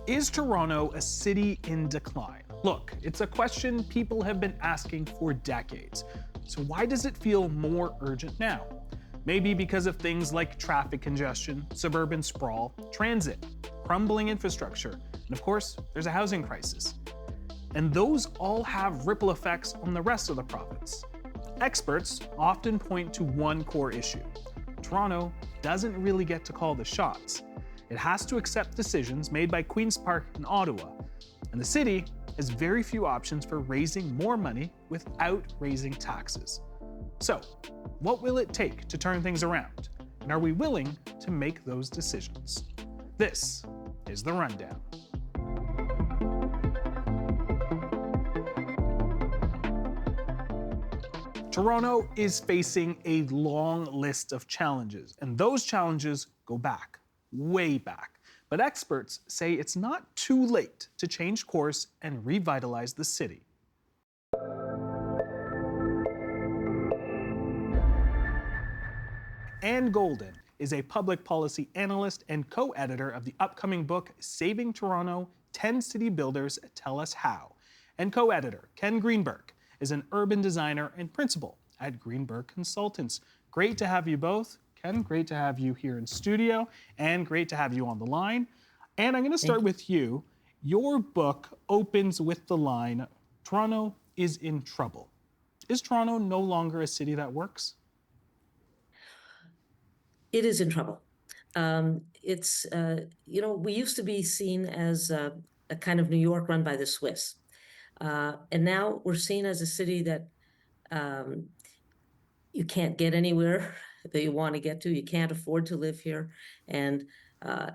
Is Toronto a city in decline? Look, it's a question people have been asking for decades. So why does it feel more urgent now? Maybe because of things like traffic congestion, suburban sprawl, transit, crumbling infrastructure, and of course, there's a housing crisis. And those all have ripple effects on the rest of the province. Experts often point to one core issue. Toronto doesn't really get to call the shots. It has to accept decisions made by Queen's Park and Ottawa, and the city has very few options for raising more money without raising taxes. So, what will it take to turn things around? And are we willing to make those decisions? This is The Rundown. Toronto is facing a long list of challenges, and those challenges go back, way back. But experts say it's not too late to change course and revitalize the city. Anne Golden is a public policy analyst and co-editor of the upcoming book, Saving Toronto, 10 City Builders Tell Us How. And co-editor Ken Greenberg is an urban designer and principal at Greenberg Consultants. Great to have you both. Ken, great to have you here in studio, and great to have you on the line. And I'm going to start with you. Your book opens with the line, Toronto is in trouble. Is Toronto no longer a city that works? It is in trouble. We used to be seen as a kind of New York run by the Swiss. And now we're seen as a city that you can't get anywhere that you want to get to. You can't afford to live here. And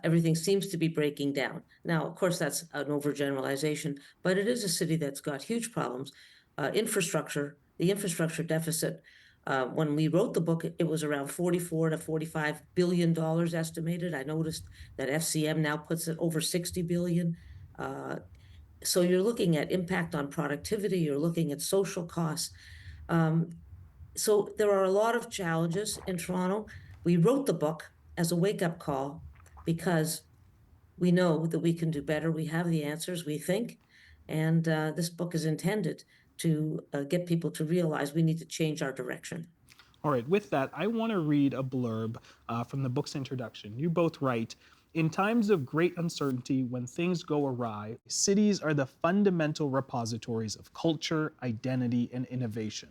everything seems to be breaking down. Now, of course, that's an overgeneralization, but it is a city that's got huge problems. The infrastructure deficit, when we wrote the book, it was around $44 to $45 billion estimated. I noticed that FCM now puts it over $60 billion. So you're looking at impact on productivity, you're looking at social costs. So there are a lot of challenges in Toronto. We wrote the book as a wake-up call because we know that we can do better. We have the answers, we think, and this book is intended to get people to realize we need to change our direction. All right, with that, I want to read a blurb from the book's introduction. You both write, in times of great uncertainty, when things go awry, cities are the fundamental repositories of culture, identity, and innovation.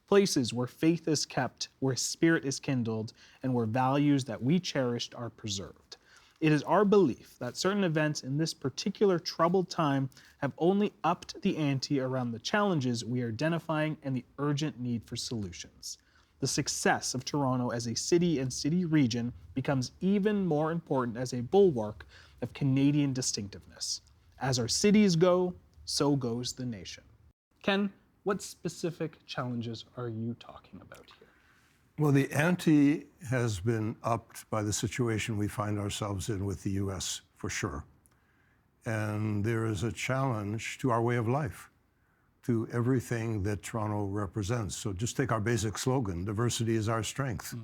Places where faith is kept, where spirit is kindled, and where values that we cherished are preserved. It is our belief that certain events in this particular troubled time have only upped the ante around the challenges we are identifying and the urgent need for solutions. The success of Toronto as a city and city region becomes even more important as a bulwark of Canadian distinctiveness. As our cities go, so goes the nation. Ken, what specific challenges are you talking about here? Well, the ante has been upped by the situation we find ourselves in with the US, for sure. And there is a challenge to our way of life, to everything that Toronto represents. So just take our basic slogan, diversity is our strength.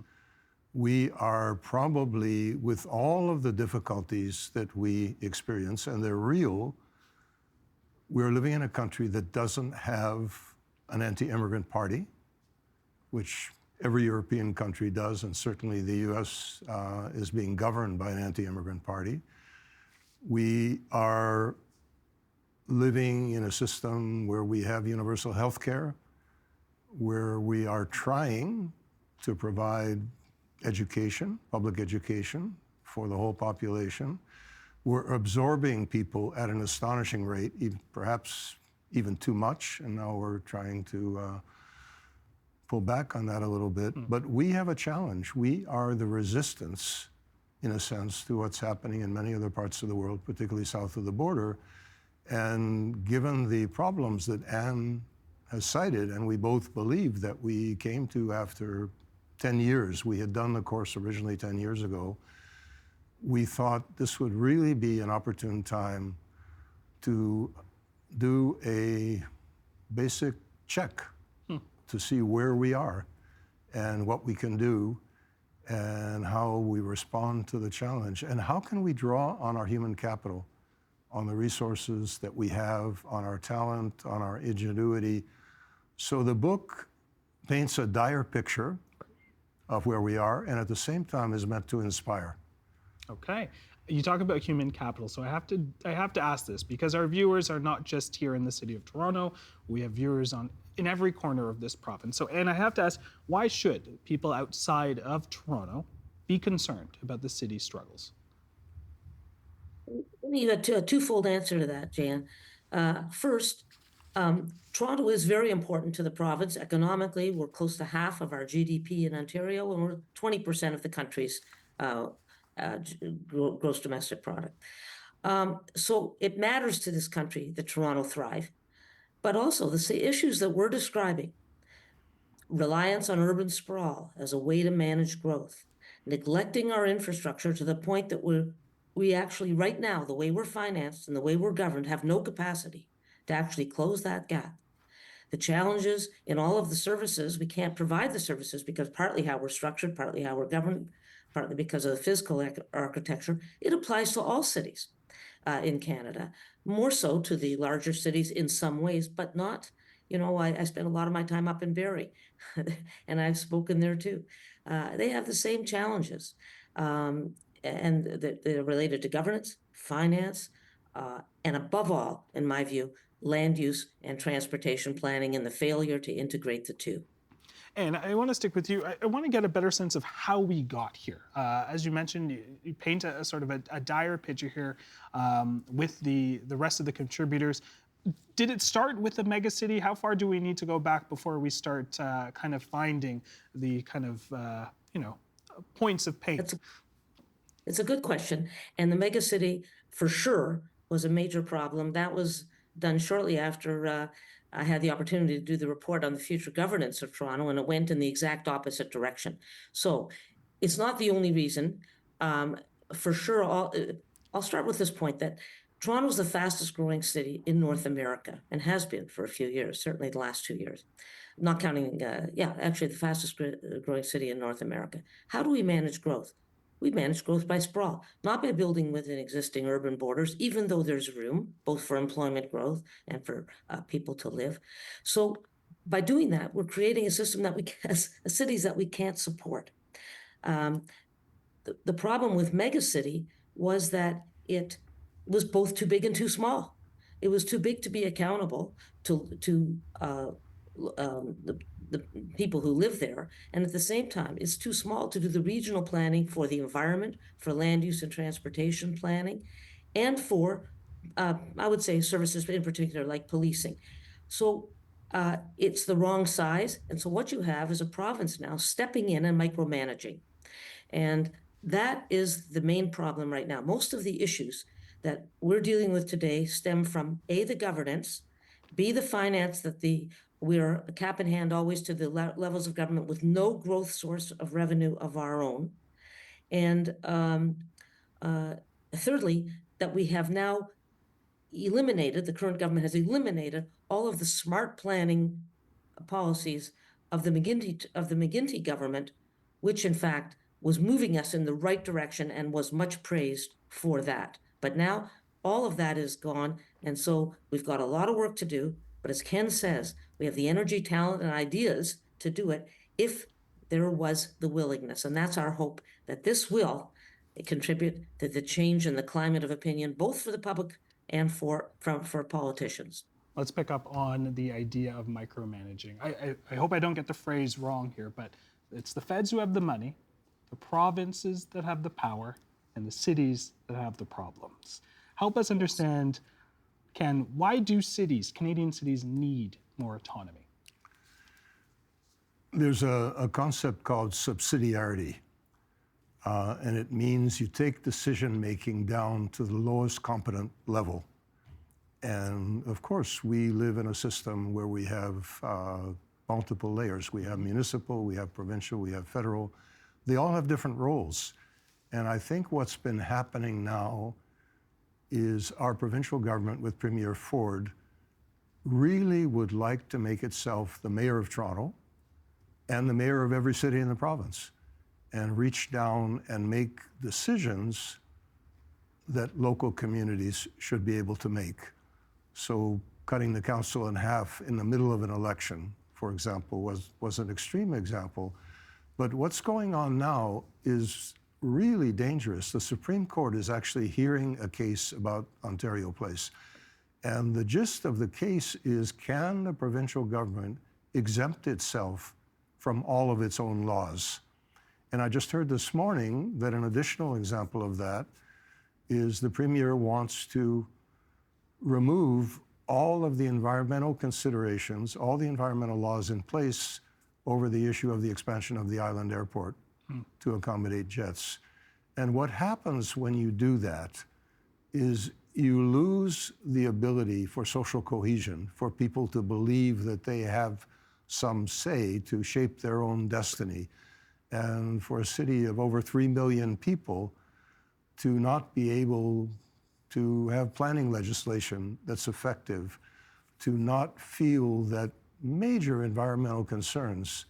We are probably, with all of the difficulties that we experience, and they're real, we're living in a country that doesn't have an anti-immigrant party, which every European country does, and certainly the US is being governed by an anti-immigrant party. We are living in a system where we have universal health care, where we are trying to provide education, public education for the whole population. We're absorbing people at an astonishing rate, perhaps even too much, and now we're trying to pull back on that a little bit. But we have a challenge. We are the resistance, in a sense, to what's happening in many other parts of the world, particularly south of the border. And given the problems that Anne has cited, and we both believe that we came to after 10 years, we had done the course originally 10 years ago, we thought this would really be an opportune time to do a basic check to see where we are and what we can do and how we respond to the challenge. And how can we draw on our human capital, on the resources that we have, on our talent, on our ingenuity. So the book paints a dire picture of where we are, and at the same time is meant to inspire. Okay. You talk about human capital, so I have to ask this because our viewers are not just here in the city of Toronto. We have viewers in every corner of this province. And I have to ask, why should people outside of Toronto be concerned about the city's struggles? You got a twofold answer to that, Jeyan. First, Toronto is very important to the province. Economically, we're close to half of our GDP in Ontario, and we're 20% of the country's gross domestic product. So it matters to this country that Toronto thrive, but also the issues that we're describing, reliance on urban sprawl as a way to manage growth, neglecting our infrastructure to the point that we actually right now, the way we're financed and the way we're governed, have no capacity to actually close that gap. The challenges in all of the services, we can't provide the services because partly how we're structured, partly how we're governed, partly because of the physical architecture. It applies to all cities in Canada, more so to the larger cities in some ways, but not, I spend a lot of my time up in Barrie, and I've spoken there too. They have the same challenges, and they're related to governance, finance, and above all, in my view, land use and transportation planning and the failure to integrate the two. And I want to stick with you. I want to get a better sense of how we got here. As you mentioned, you paint a sort of a dire picture here with the rest of the contributors. Did it start with the megacity? How far do we need to go back before we start kind of finding the kind of, points of pain? It's a good question. And the megacity, for sure, was a major problem. That was done shortly after I had the opportunity to do the report on the future governance of Toronto, and it went in the exact opposite direction. So it's not the only reason. For sure, I'll start with this point that Toronto is the fastest growing city in North America and has been for a few years, certainly the last 2 years. Not counting, actually the fastest growing city in North America. How do we manage growth? We manage growth by sprawl, not by building within existing urban borders, even though there's room both for employment growth and for people to live. So by doing that, we're creating a system that cities that we can't support. The problem with megacity was that it was both too big and too small. It was too big to be accountable to the people who live there, and at the same time, it's too small to do the regional planning for the environment, for land use and transportation planning, and for, I would say, services in particular, like policing. So it's the wrong size, and so what you have is a province now stepping in and micromanaging. And that is the main problem right now. Most of the issues that we're dealing with today stem from A, the governance, B, the finance that we're cap in hand always to the levels of government with no growth source of revenue of our own. And thirdly, that we have now eliminated, the current government has eliminated all of the smart planning policies of the McGuinty government, which in fact was moving us in the right direction and was much praised for that. But now all of that is gone. And so we've got a lot of work to do. But as Ken says, we have the energy, talent, and ideas to do it if there was the willingness. And that's our hope, that this will contribute to the change in the climate of opinion, both for the public and for politicians. Let's pick up on the idea of micromanaging. I hope I don't get the phrase wrong here, but it's the feds who have the money, the provinces that have the power, and the cities that have the problems. Help us understand, Ken, why do Canadian cities need more autonomy? There's a concept called subsidiarity, and it means you take decision-making down to the lowest competent level. And of course, we live in a system where we have multiple layers. We have municipal, we have provincial, we have federal. They all have different roles. And I think what's been happening now is our provincial government with Premier Ford really would like to make itself the mayor of Toronto and the mayor of every city in the province and reach down and make decisions that local communities should be able to make. So cutting the council in half in the middle of an election, for example, was an extreme example. But what's going on now is really dangerous. The Supreme Court is actually hearing a case about Ontario Place. And the gist of the case is, can the provincial government exempt itself from all of its own laws? And I just heard this morning that an additional example of that is the Premier wants to remove all of the environmental considerations, all the environmental laws in place over the issue of the expansion of the island airport to accommodate jets. And what happens when you do that is you lose the ability for social cohesion, for people to believe that they have some say to shape their own destiny. And for a city of over 3 million people to not be able to have planning legislation that's effective, to not feel that major environmental concerns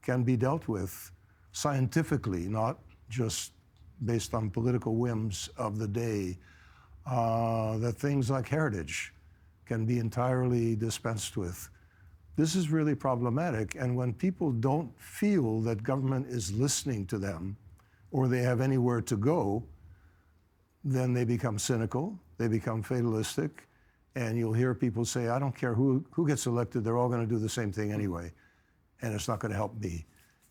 can be dealt with scientifically, not just based on political whims of the day, that things like heritage can be entirely dispensed with. This is really problematic, and when people don't feel that government is listening to them or they have anywhere to go, then they become cynical, they become fatalistic, and you'll hear people say, I don't care who gets elected, they're all going to do the same thing anyway, and it's not going to help me.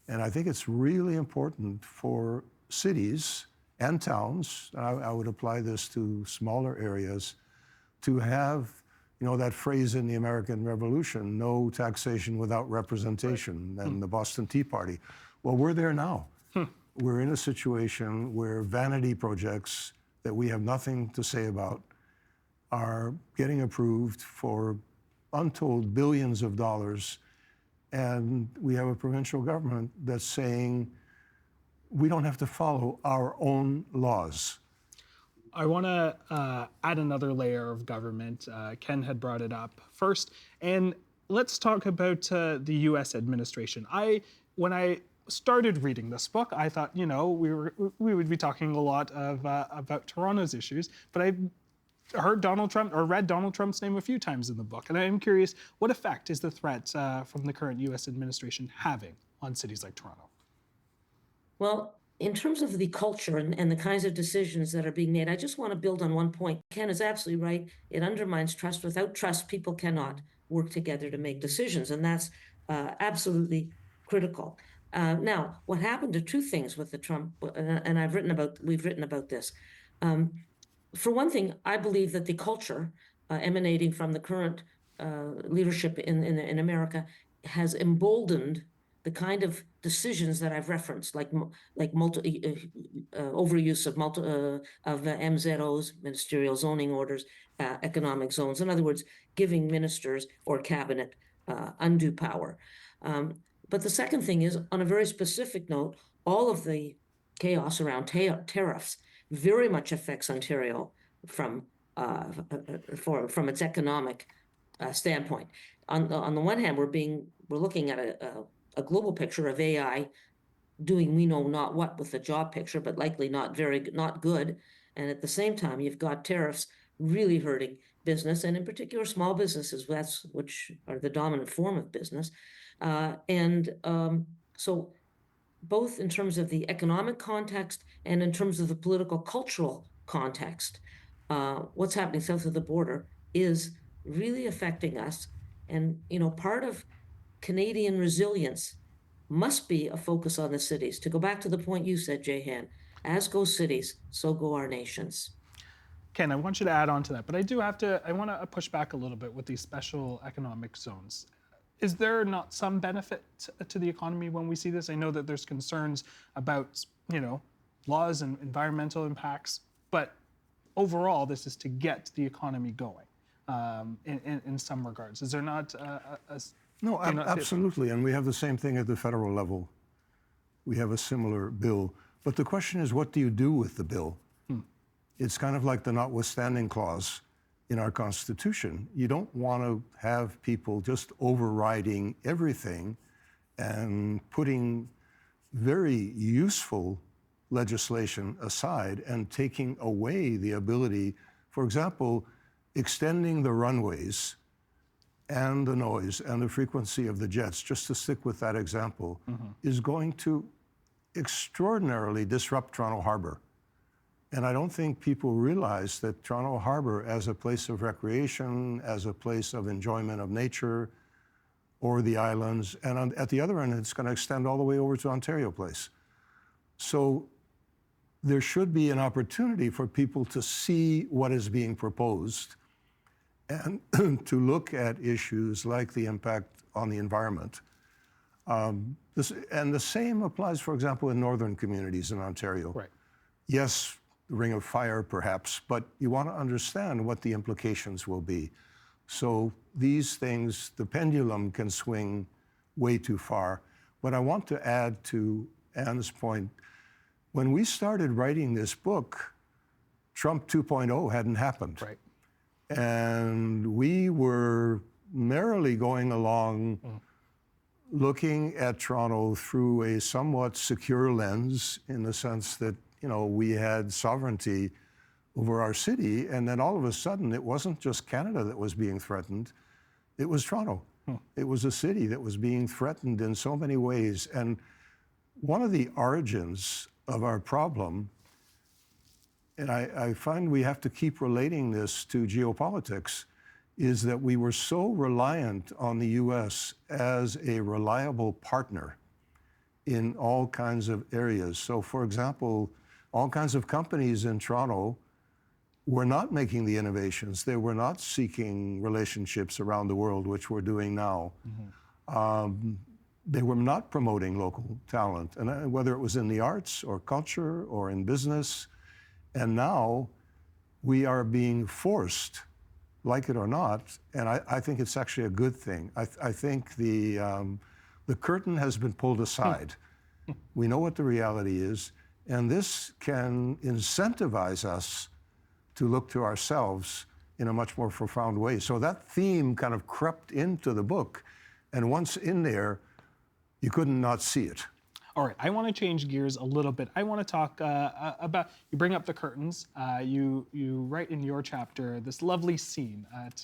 And I think it's really important for cities and towns, I would apply this to smaller areas, to have, you know, that phrase in the American Revolution, no taxation without representation, and the Boston Tea Party. Well, we're there now. We're in a situation where vanity projects that we have nothing to say about are getting approved for untold billions of dollars. And we have a provincial government that's saying, we don't have to follow our own laws. I want to add another layer of government. Ken had brought it up first. And let's talk about the US administration. When I started reading this book, I thought, you know, we would be talking a lot about Toronto's issues, but I heard Donald Trump, or read Donald Trump's name a few times in the book. And I am curious, what effect is the threat from the current US administration having on cities like Toronto? Well, in terms of the culture and the kinds of decisions that are being made, I just want to build on one point. Ken is absolutely right. It undermines trust. Without trust, people cannot work together to make decisions, and that's absolutely critical. Now, what happened to two things with the Trump, and we've written about this. For one thing, I believe that the culture emanating from the current leadership in America has emboldened the kind of decisions that I've referenced, like overuse of MZOs, ministerial zoning orders, economic zones. In other words, giving ministers or cabinet undue power. But the second thing is, on a very specific note, all of the chaos around tariffs very much affects Ontario from its economic standpoint. On the one hand, we're looking at a global picture of AI doing we know not what with the job picture, but likely not good. And at the same time, you've got tariffs really hurting business, and in particular small businesses, which are the dominant form of business. So both in terms of the economic context and in terms of the political cultural context, what's happening south of the border is really affecting us. And, you know, part of Canadian resilience must be a focus on the cities. To go back to the point you said, Jeyan, as go cities, so go our nations. Ken, I want you to add on to that, but I want to push back a little bit with these special economic zones. Is there not some benefit to the economy when we see this? I know that there's concerns about, you know, laws and environmental impacts, but overall, this is to get the economy going in some regards. Is there not No, absolutely. And we have the same thing at the federal level. We have a similar bill. But the question is, what do you do with the bill? It's kind of like the notwithstanding clause in our Constitution. You don't want to have people just overriding everything and putting very useful legislation aside and taking away the ability, for example, extending the runways and the noise and the frequency of the jets, just to stick with that example, is going to extraordinarily disrupt Toronto Harbour. And I don't think people realize that Toronto Harbour, as a place of recreation, as a place of enjoyment of nature, or the islands, and at the other end, it's going to extend all the way over to Ontario Place. So there should be an opportunity for people to see what is being proposed and to look at issues like the impact on the environment. And the same applies, for example, in northern communities in Ontario. Right. Yes, the Ring of Fire, perhaps, but you want to understand what the implications will be. So these things, the pendulum can swing way too far. But I want to add to Anne's point, when we started writing this book, Trump 2.0 hadn't happened. Right. And we were merrily going along looking at Toronto through a somewhat secure lens, in the sense that, you know, we had sovereignty over our city, and then all of a sudden it wasn't just Canada that was being threatened, it was Toronto. It was a city that was being threatened in so many ways. And one of the origins of our problem, and I find we have to keep relating this to geopolitics, is that we were so reliant on the US as a reliable partner in all kinds of areas. So for example, all kinds of companies in Toronto were not making the innovations. They were not seeking relationships around the world, which we're doing now. They were not promoting local talent, and whether it was in the arts or culture or in business. And now we are being forced, like it or not, and I think it's actually a good thing. I think the curtain has been pulled aside. We know what the reality is, and this can incentivize us to look to ourselves in a much more profound way. So that theme kind of crept into the book, and once in there, you couldn't not see it. All right, I want to change gears a little bit. I want to talk about, you bring up the curtains. You write in your chapter this lovely scene at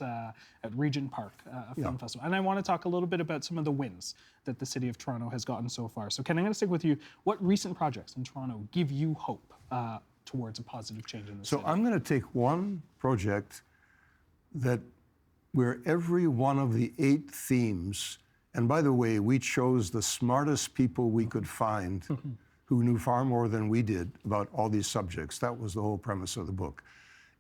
Regent Park, a film festival. And I want to talk a little bit about some of the wins that the City of Toronto has gotten so far. So Ken, I'm going to stick with you. What recent projects in Toronto give you hope towards a positive change in the city? So I'm going to take one project where every one of the 8 themes, and by the way, we chose the smartest people we could find who knew far more than we did about all these subjects. That was the whole premise of the book.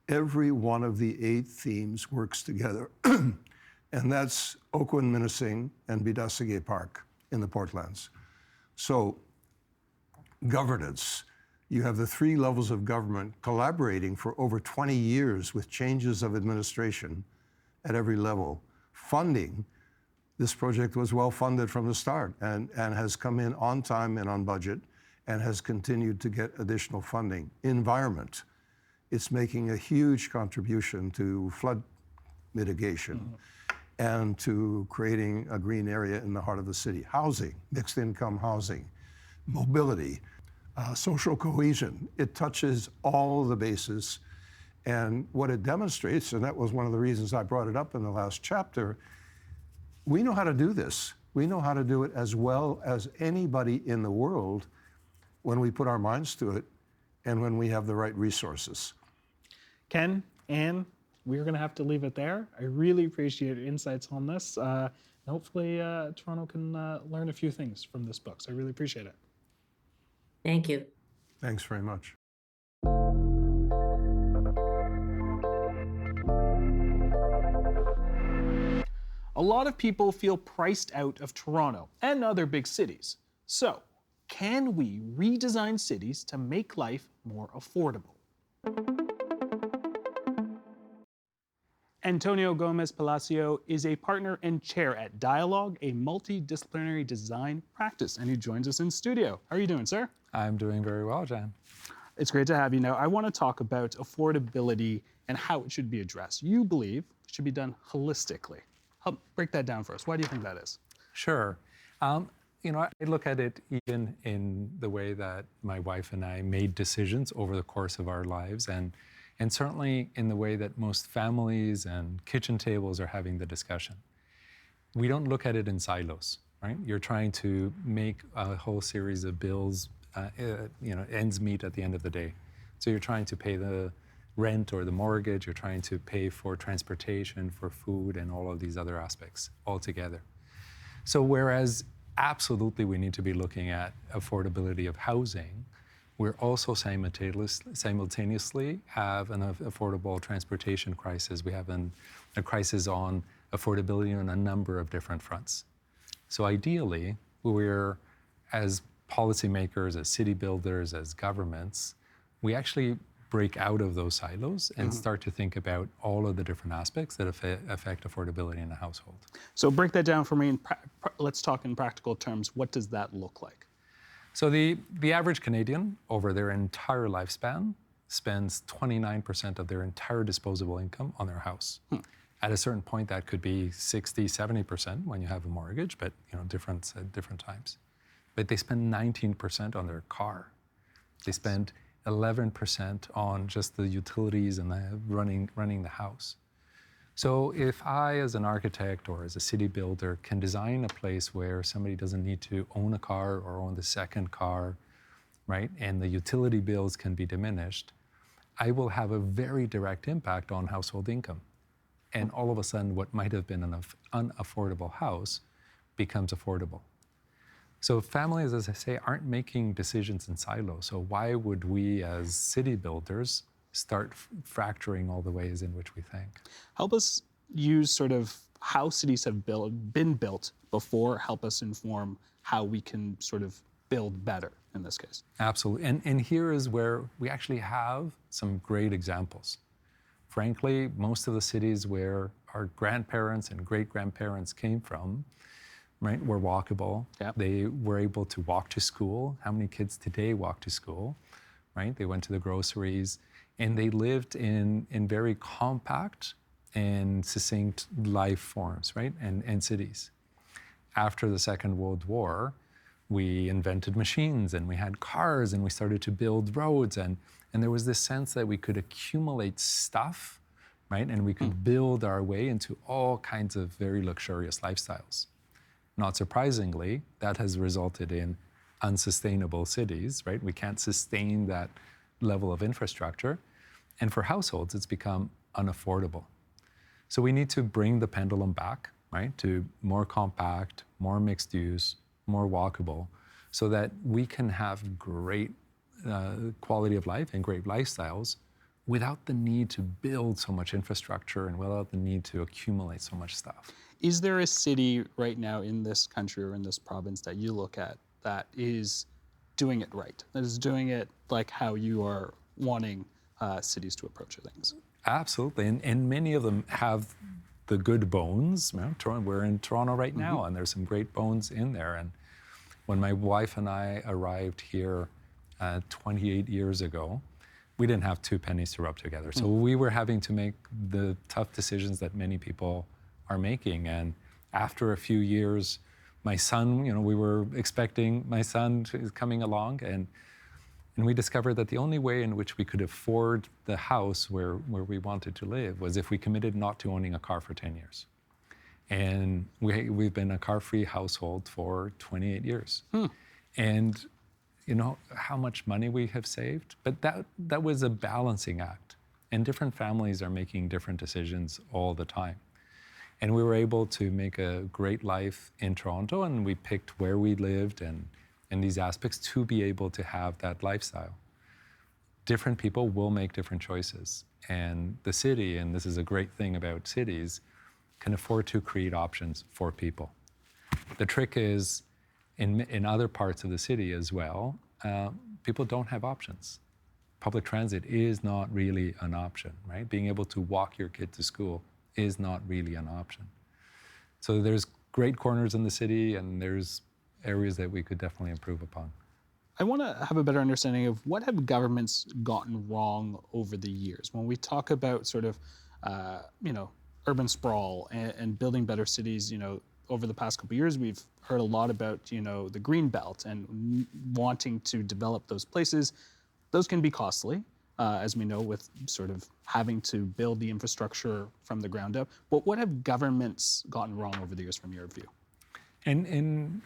Every one of the 8 themes works together. And that's Oakwood-Minising and Bidasige Park in the Portlands. So governance. You have the 3 levels of government collaborating for over 20 years with changes of administration at every level. Funding. This project was well funded from the start and has come in on time and on budget and has continued to get additional funding. Environment. It's making a huge contribution to flood mitigation and to creating a green area in the heart of the city. Housing, mixed income housing, mobility, social cohesion. It touches all the bases. And what it demonstrates, and that was one of the reasons I brought it up in the last chapter, we know how to do this. We know how to do it as well as anybody in the world when we put our minds to it and when we have the right resources. Ken, Anne, we're going to have to leave it there. I really appreciate your insights on this. Hopefully, Toronto can learn a few things from this book. So I really appreciate it. Thank you. Thanks very much. A lot of people feel priced out of Toronto and other big cities. So, can we redesign cities to make life more affordable? Antonio Gómez-Palacio is a partner and chair at Dialogue, a multidisciplinary design practice, and he joins us in studio. How are you doing, sir? I'm doing very well, Jeyan. It's great to have you. Now, I want to talk about affordability and how it should be addressed. You believe it should be done holistically. Help break that down for us. Why do you think that is? Sure. I look at it even in the way that my wife and I made decisions over the course of our lives, and certainly in the way that most families and kitchen tables are having the discussion. We don't look at it in silos, right? You're trying to make a whole series of bills, ends meet at the end of the day. So you're trying to pay the rent or the mortgage, you're trying to pay for transportation, for food, and all of these other aspects all together. So whereas absolutely we need to be looking at affordability of housing, we're also simultaneously have an affordable transportation crisis. We have a crisis on affordability on a number of different fronts. So ideally, we're, as policymakers, as city builders, as governments, we actually break out of those silos and start to think about all of the different aspects that affect affordability in a household. So break that down for me. Let's talk in practical terms. What does that look like? So the average Canadian over their entire lifespan spends 29% of their entire disposable income on their house. At a certain point, that could be 60, 70% when you have a mortgage, but different at different times. But they spend 19% on their car. They spend 11% on just the utilities and the running the house. So if I, as an architect or as a city builder, can design a place where somebody doesn't need to own a car or own the second car, right, and the utility bills can be diminished, I will have a very direct impact on household income. And all of a sudden, what might have been an unaffordable house becomes affordable. So families, as I say, aren't making decisions in silos. So why would we as city builders start fracturing all the ways in which we think? Help us use sort of how cities have been built before, help us inform how we can sort of build better in this case. Absolutely. And here is where we actually have some great examples. Frankly, most of the cities where our grandparents and great-grandparents came from, right, were walkable. Yep. They were able to walk to school. How many kids today walk to school, right? They went to the groceries, and they lived in very compact and succinct life forms, right, and cities. After the Second World War, we invented machines, and we had cars, and we started to build roads, and there was this sense that we could accumulate stuff, right, and we could build our way into all kinds of very luxurious lifestyles. Not surprisingly, that has resulted in unsustainable cities, right? We can't sustain that level of infrastructure. And for households, it's become unaffordable. So we need to bring the pendulum back, right, to more compact, more mixed use, more walkable, so that we can have great quality of life and great lifestyles without the need to build so much infrastructure and without the need to accumulate so much stuff. Is there a city right now in this country or in this province that you look at that is doing it right, that is doing it like how you are wanting cities to approach things? Absolutely, and many of them have the good bones. We're in Toronto right now, and there's some great bones in there. And when my wife and I arrived here 28 years ago, we didn't have two pennies to rub together. So we were having to make the tough decisions that many people are making. And after a few years, my son, we were expecting my son is coming along, and we discovered that the only way in which we could afford the house where we wanted to live was if we committed not to owning a car for 10 years. And we've been a car-free household for 28 years. And how much money we have saved, but that was a balancing act. And different families are making different decisions all the time. And we were able to make a great life in Toronto, and we picked where we lived and these aspects to be able to have that lifestyle. Different people will make different choices. And the city, and this is a great thing about cities, can afford to create options for people. The trick is, in other parts of the city as well, people don't have options. Public transit is not really an option, right? Being able to walk your kid to school is not really an option. So there's great corners in the city, and there's areas that we could definitely improve upon. I want to have a better understanding of what have governments gotten wrong over the years. When we talk about sort of, urban sprawl and building better cities, over the past couple of years, we've heard a lot about, the green belt and wanting to develop those places. Those can be costly, as we know, with sort of having to build the infrastructure from the ground up. But what have governments gotten wrong over the years from your view? In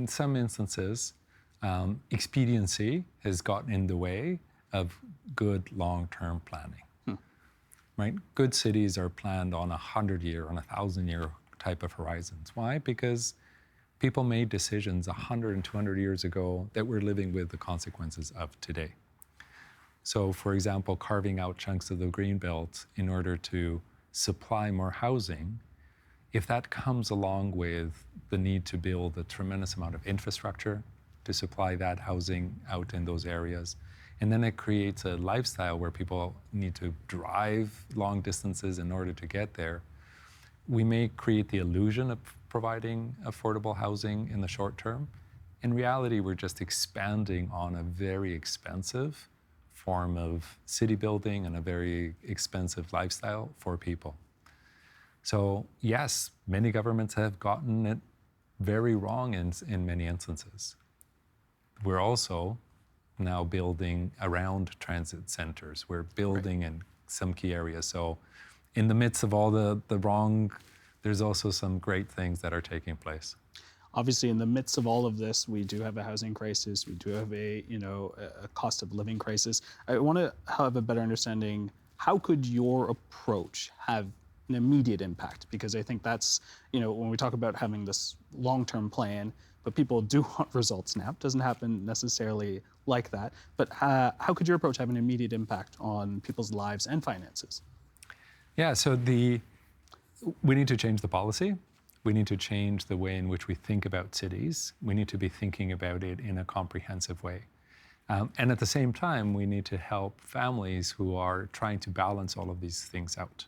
some instances, expediency has gotten in the way of good long-term planning. Right? Good cities are planned on 100-year, on 1,000-year type of horizons. Why? Because people made decisions 100 and 200 years ago that we're living with the consequences of today. So, for example, carving out chunks of the greenbelt in order to supply more housing, if that comes along with the need to build a tremendous amount of infrastructure to supply that housing out in those areas, and then it creates a lifestyle where people need to drive long distances in order to get there, we may create the illusion of providing affordable housing in the short term. In reality, we're just expanding on a very expensive form of city building and a very expensive lifestyle for people. So yes, many governments have gotten it very wrong in many instances. We're also now building around transit centers. We're building in some key areas. So in the midst of all the wrong, there's also some great things that are taking place. Obviously, in the midst of all of this, we do have a housing crisis. We do have a cost of living crisis. I want to have a better understanding. How could your approach have an immediate impact? Because I think that's, when we talk about having this long-term plan, but people do want results now. It doesn't happen necessarily like that. But how could your approach have an immediate impact on people's lives and finances? Yeah, so we need to change the policy. We need to change the way in which we think about cities. We need to be thinking about it in a comprehensive way. And at the same time, we need to help families who are trying to balance all of these things out,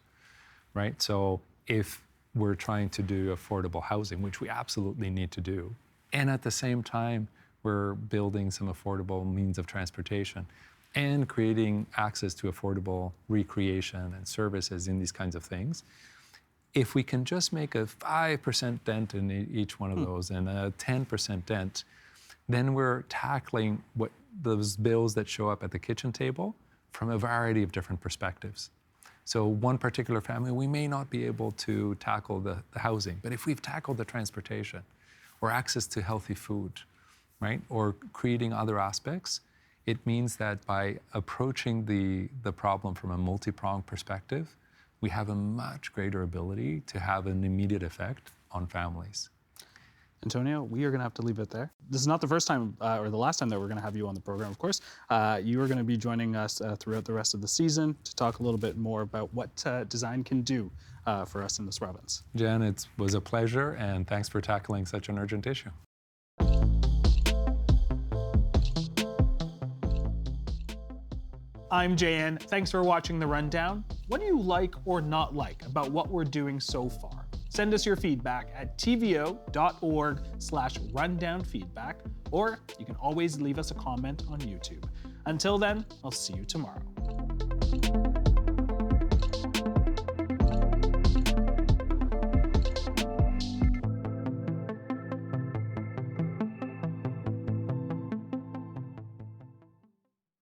right? So if we're trying to do affordable housing, which we absolutely need to do, and at the same time, we're building some affordable means of transportation and creating access to affordable recreation and services in these kinds of things, if we can just make a 5% dent in each one of those and a 10% dent, then we're tackling what those bills that show up at the kitchen table from a variety of different perspectives. So one particular family, we may not be able to tackle the housing, but if we've tackled the transportation or access to healthy food, right, or creating other aspects, it means that by approaching the problem from a multi-pronged perspective, we have a much greater ability to have an immediate effect on families. Antonio, we are going to have to leave it there. This is not the first time or the last time that we're going to have you on the program, of course. You are going to be joining us throughout the rest of the season to talk a little bit more about what design can do for us in this province. Jen, it was a pleasure, and thanks for tackling such an urgent issue. I'm Jeyan. Thanks for watching The Rundown. What do you like or not like about what we're doing so far? Send us your feedback at tvo.org/rundownfeedback, or you can always leave us a comment on YouTube. Until then, I'll see you tomorrow.